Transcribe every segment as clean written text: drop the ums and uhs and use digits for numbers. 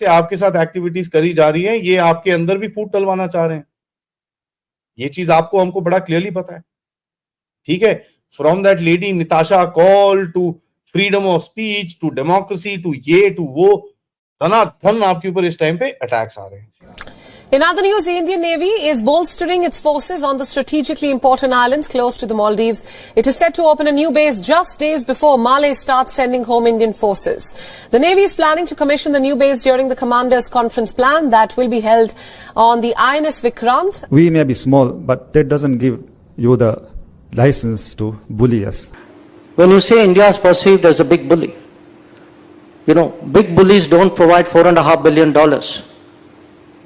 से आपके साथ एक्टिविटीज करी जा रही हैं, ये आपके अंदर भी फूट डलवाना चाह रहे हैं। ये चीज आपको हमको बड़ा क्लियरली पता है, ठीक है। From that lady Nitasha call to freedom of speech to democracy to ये टू वो, धनाधन आपके ऊपर इस टाइम पे अटैक्स आ रहे हैं। In other news, the Indian Navy is bolstering its forces on the strategically important islands close to the Maldives. It is set to open a new base just days before Malé starts sending home Indian forces. The Navy is planning to commission the new base during the Commanders' Conference Plan that will be held on the INS Vikrant. We may be small, but that doesn't give you the license to bully us. When you say India is perceived as a big bully, you know, big bullies don't provide $4.5 billion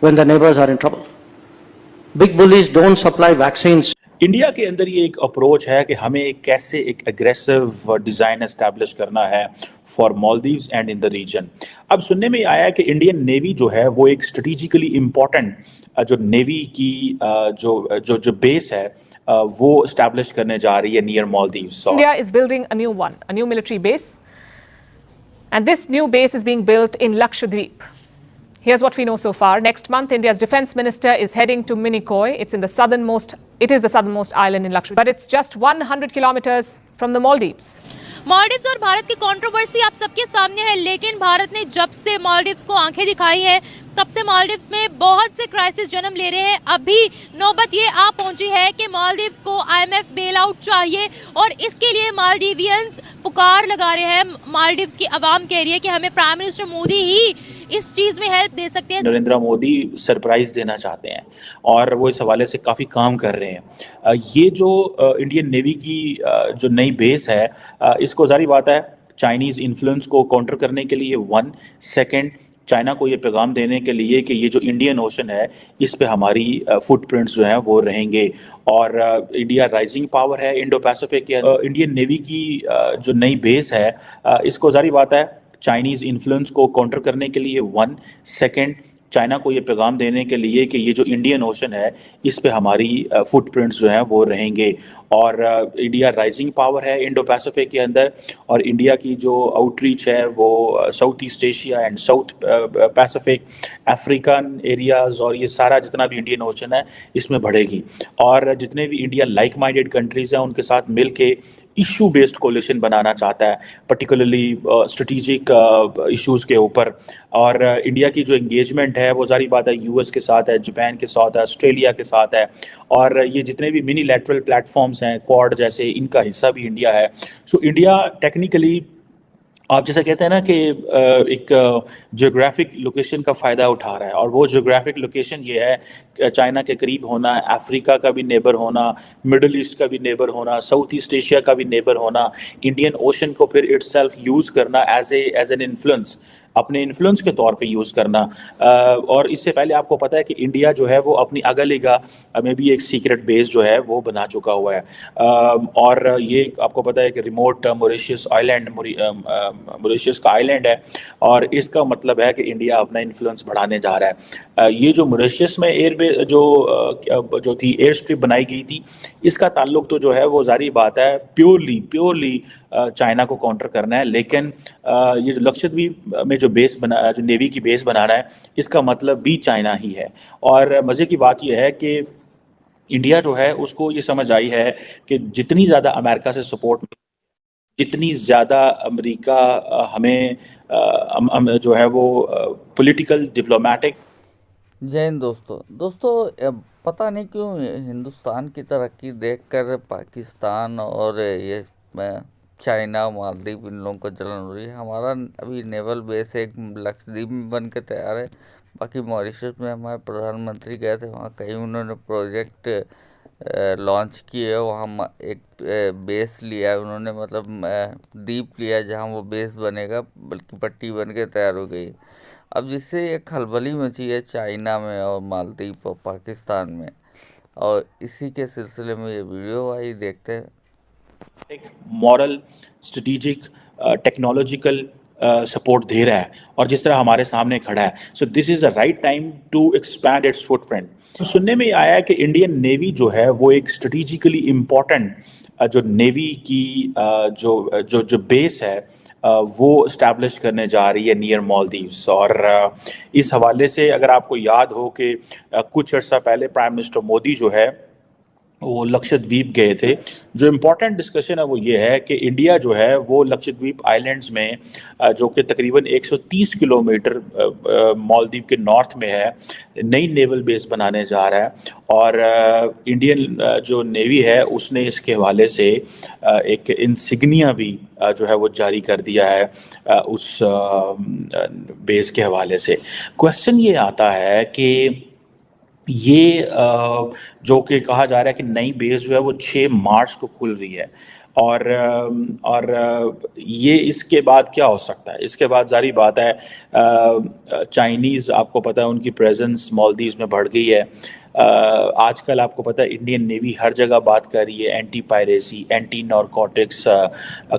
when the neighbors are in trouble. Big bullies don't supply vaccines. India के अंदर ये एक approach है कि हमें कैसे एक aggressive design establish करना है for Maldives and in the region. अब सुनने में आया है कि इंडियन नेवी जो है वो एक स्ट्रेटेजिकली इम्पॉर्टेंट जो नेवी की जो बेस है वो एस्टैब्लिश करने जा रही है near Maldives. India is building a new military base, and this new base is being built in Lakshadweep. Here's what we know so far. Next month, India's defense minister is heading to Minicoy. It is the southernmost island in Lakshadweep, but it's just 100 kilometers from the Maldives. Maldives और भारत की controversy आप सबके सामने है, लेकिन भारत ने जब से मालदीव्स को आंखें दिखाई है तब से मालदीव्स में बहुत से क्राइसिस जन्म ले रहे हैं। अभी नौबत ये आ पहुंची है कि मालदीव्स को IMF बेल आउट चाहिए और इसके लिए मालदीवियंस पुकार लगा रहे हैं। मालदीव्स की आवाम कह रही है कि हमें प्राइम मिनिस्टर मोदी ही इस चीज में हेल्प दे सकते हैं। नरेंद्र मोदी सरप्राइज देना चाहते हैं और वो इस हवाले से काफ़ी काम कर रहे हैं। ये जो इंडियन नेवी की जो नई बेस है, इसको जारी बात है चाइनीज़ इन्फ्लुएंस को काउंटर करने के लिए, वन सेकंड चाइना को ये पैगाम देने के लिए कि ये जो इंडियन ओशन है इस पे हमारी फुटप्रिंट्स जो हैं वो रहेंगे और इंडिया राइजिंग पावर है इंडो पैसिफिक के। इंडियन नेवी की जो नई बेस है, इसको जारी बात है चाइनीज़ इन्फ्लुएंस को काउंटर करने के लिए, वन सेकंड चाइना को ये पैगाम देने के लिए कि ये जो इंडियन ओशन है इस पे हमारी फुटप्रिंट्स जो हैं वो रहेंगे और इंडिया राइजिंग पावर है इंडो पैसिफिक के अंदर और इंडिया की जो आउटरीच है वो south east Asia and south Pacific African areas और ये सारा जितना भी इंडियन ओशन है इसमें बढ़ेगी और जितने भी इंडिया लाइक माइंडेड कंट्रीज़ हैं उनके साथ मिल के इशू बेस्ड कोलिशन बनाना चाहता है, पर्टिकुलरली स्ट्रेटेजिक इश्यूज़ के ऊपर। और इंडिया की जो एंगेजमेंट है वो जारी बात है US के साथ है, जापान के साथ है, ऑस्ट्रेलिया के साथ है और ये जितने भी मिनी लैटरल प्लेटफॉर्म्स हैं क्वाड जैसे, इनका हिस्सा भी इंडिया है। सो इंडिया टेक्निकली आप जैसे कहते हैं ना कि एक जियोग्राफिक लोकेशन का फ़ायदा उठा रहा है और वो जियोग्राफिक लोकेशन ये है चाइना के करीब होना, अफ्रीका का भी नेबर होना, मिडल ईस्ट का भी नेबर होना, साउथ ईस्ट एशिया का भी नेबर होना, इंडियन ओशन को फिर इटसेल्फ यूज़ करना एज एन इन्फ्लुएंस, अपने इन्फ्लुएंस के तौर पे यूज़ करना। और इससे पहले आपको पता है कि इंडिया जो है वो अपनी अगलिगा में भी एक सीक्रेट बेस जो है वो बना चुका हुआ है और ये आपको पता है कि रिमोट मॉरिशस आइलैंड, मॉरिशस का आइलैंड है और इसका मतलब है कि इंडिया अपना इन्फ्लुएंस बढ़ाने जा रहा है। ये जो मॉरिशस में एयर जो थी एयर स्ट्रिप बनाई गई थी, इसका ताल्लुक तो जो है वो जारी बात है प्योरली चाइना को काउंटर करना है, लेकिन ये जो लक्षद्वीप में जो नेवी की बेस बनाना है इसका मतलब भी चाइना ही है। और मज़े की बात यह है कि इंडिया जो है उसको ये समझ आई है कि जितनी ज़्यादा अमेरिका से सपोर्ट, जितनी ज़्यादा अमेरिका हमें जो है वो पॉलिटिकल डिप्लोमेटिक। जय हिंद दोस्तों, पता नहीं क्यों हिंदुस्तान की तरक्की देखकर पाकिस्तान और ये चाइना, मालदीव, इन लोगों को जलन हो रही है। हमारा अभी नेवल बेस एक लक्षद्वीप में बन के तैयार है। बाकी मॉरिशस में हमारे प्रधानमंत्री गए थे, वहाँ कई उन्होंने प्रोजेक्ट लॉन्च किए, वहाँ एक बेस लिया है उन्होंने, मतलब द्वीप लिया जहाँ वो बेस बनेगा, बल्कि पट्टी बन के तैयार हो गई। अब जिससे एक खलबली मची है चाइना में और मालदीव और पाकिस्तान में, और इसी के सिलसिले में ये वीडियो आई, देखते हैं। एक मॉरल, स्ट्रेटेजिक, टेक्नोलॉजिकल सपोर्ट दे रहा है और जिस तरह हमारे सामने खड़ा है, so this is the right time to expand its footprint. सुनने में आया है कि इंडियन नेवी जो है वो एक स्ट्रेटेजिकली इम्पॉर्टेंट जो नेवी की जो बेस है वो स्टैब्लिश करने जा रही है नियर मालदीव्स। और इस हवाले से अगर आपको याद हो कि कुछ अर्सा पहले प्राइम मिनिस्टर मोदी जो है वो लक्षद्वीप गए थे। जो इम्पोर्टेंट डिस्कशन है वो ये है कि इंडिया जो है वो लक्षद्वीप आइलैंड्स में जो कि तकरीबन 130 किलोमीटर मालदीव के नॉर्थ में है, नई नेवल बेस बनाने जा रहा है। और इंडियन जो नेवी है उसने इसके हवाले से एक इंसिग्निया भी जो है वो जारी कर दिया है उस बेस के हवाले से। क्वेश्चन ये आता है कि ये जो कि कहा जा रहा है कि नई बेस जो है वो 6 मार्च को खुल रही है। और ये इसके बाद क्या हो सकता है? इसके बाद जारी बात है चाइनीज़, आपको पता है उनकी प्रेजेंस मालदीव्स में बढ़ गई है। आजकल आपको पता है इंडियन नेवी हर जगह बात कर रही है एंटी पायरेसी, एंटी नारकोटिक्स।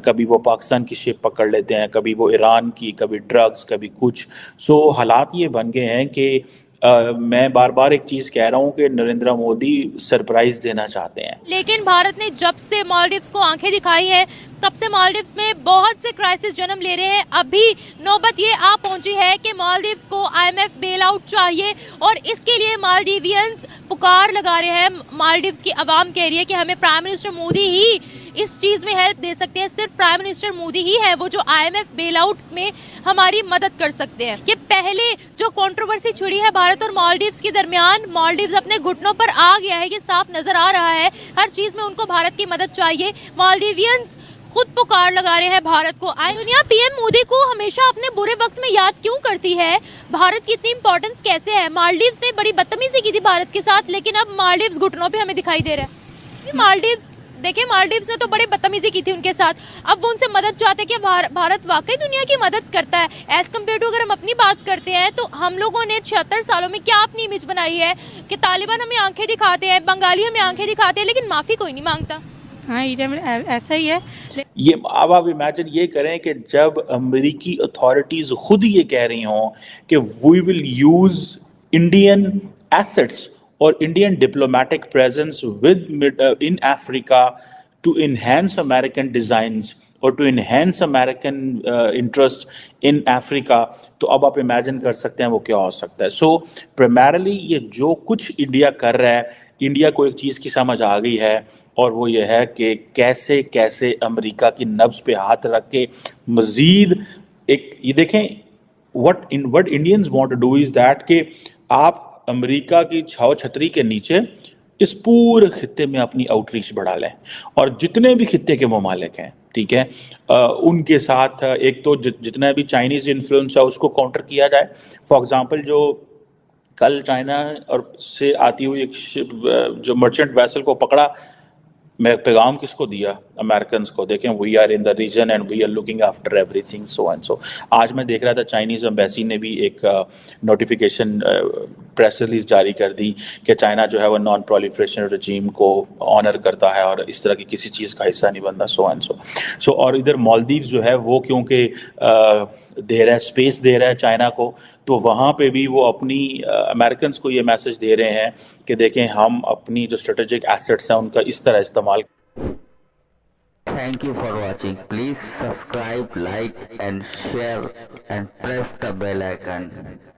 कभी वो पाकिस्तान की शिप पकड़ लेते हैं, कभी वो ईरान की, कभी ड्रग्स, कभी कुछ। सो हालात ये बन गए हैं कि मैं बार बार एक चीज कह रहा हूँ कि नरेंद्र मोदी सरप्राइज देना चाहते हैं। लेकिन भारत ने जब से मालदीव्स को आंखें दिखाई है तब से मालदीव्स में बहुत से क्राइसिस जन्म ले रहे हैं। अभी नौबत ये आ पहुंची है कि मालदीव्स को IMF बेल आउट चाहिए और इसके लिए मालदीवियंस पुकार लगा रहे हैं। मालदीव्स की आवाम कह रही है कि हमें प्राइम मिनिस्टर मोदी ही इस चीज में हेल्प दे सकते हैं। सिर्फ प्राइम मिनिस्टर मोदी ही है वो जो IMF बेल आउट में हमारी मदद कर सकते हैं। ये पहले जो कंट्रोवर्सी छिड़ी है भारत और मालदीव्स के दरमियान, मालदीव्स अपने घुटनों पर आ गया है, ये साफ नजर आ रहा है। हर चीज में उनको भारत की मदद चाहिए। मालदीवियंस खुद पुकार लगा रहे हैं भारत को। दुनिया PM मोदी को हमेशा अपने बुरे वक्त में याद क्यों करती है? भारत की इतनी इंपॉर्टेंस कैसे है? मालदीव्स ने बड़ी बदतमीजी की थी भारत के साथ, लेकिन अब मालदीव्स घुटनों पे हमें दिखाई दे रहा है। मालदीव्स देखिए, मालदीव्स ने तो बड़ी बदतमीजी की थी उनके साथ, अब वो उनसे मदद चाहते हैं कि भारत वाकई दुनिया की मदद करता है। एज कम्पेयर टू अगर हम अपनी बात करते हैं तो हम लोगों ने 76 सालों में क्या अपनी इमेज बनाई है कि तालिबान हमें आंखें दिखाते हैं, बंगाली हमें आंखें दिखाते हैं, लेकिन माफी कोई नहीं मांगता। हाँ, ऐसा ही है। ये अब आप इमेजिन ये करें कि जब अमेरिकी अथॉरिटीज खुद ये कह रही हों कि we will use Indian assets or Indian diplomatic presence in Africa to enhance American designs or to enhance American interest in Africa, तो अब आप इमेजिन कर सकते हैं वो क्या हो सकता है। सो प्राइमरली ये जो कुछ इंडिया कर रहा है, इंडिया को एक चीज़ की समझ आ गई है और वो ये है कि कैसे कैसे अमेरिका की नब्ज पे हाथ रख के मज़ीद एक ये देखें what Indians want to do is that कि आप अमेरिका की छाव छतरी के नीचे इस पूरे खित्ते में अपनी आउटरीच बढ़ा लें और जितने भी खित्ते के ममालिक हैं, ठीक है, उनके साथ एक तो जितना भी चाइनीज़ इन्फ्लुएंस है उसको काउंटर किया जाए। फॉर एग्जांपल जो कल चाइना और से आती हुई एक शिप जो मर्चेंट वेसल को पकड़ा, मैं पैगाम किसको दिया? अमेरिकन को। देखें, we are in the region and we are looking after everything so and so. आज मैं देख रहा था चाइनीज़ एम्बेसी ने भी एक नोटिफिकेशन प्रेस रिलीज जारी कर दी कि चाइना जो है वो नॉन प्रोलिफरेशन रजीम को ऑनर करता है और इस तरह की किसी चीज़ का हिस्सा नहीं बनता सो एंड सो। और इधर मालदीव्स जो है वो क्योंकि दे रहा है, स्पेस दे रहा है चाइना को, तो वहाँ पे भी वो अपनी अमेरिकन को ये मैसेज दे रहे हैं कि देखें हम अपनी जो स्ट्रेटेजिक एसेट्स हैं उनका इस तरह इस्तेमाल। Thank you for watching. Please subscribe, like and share and press the bell icon.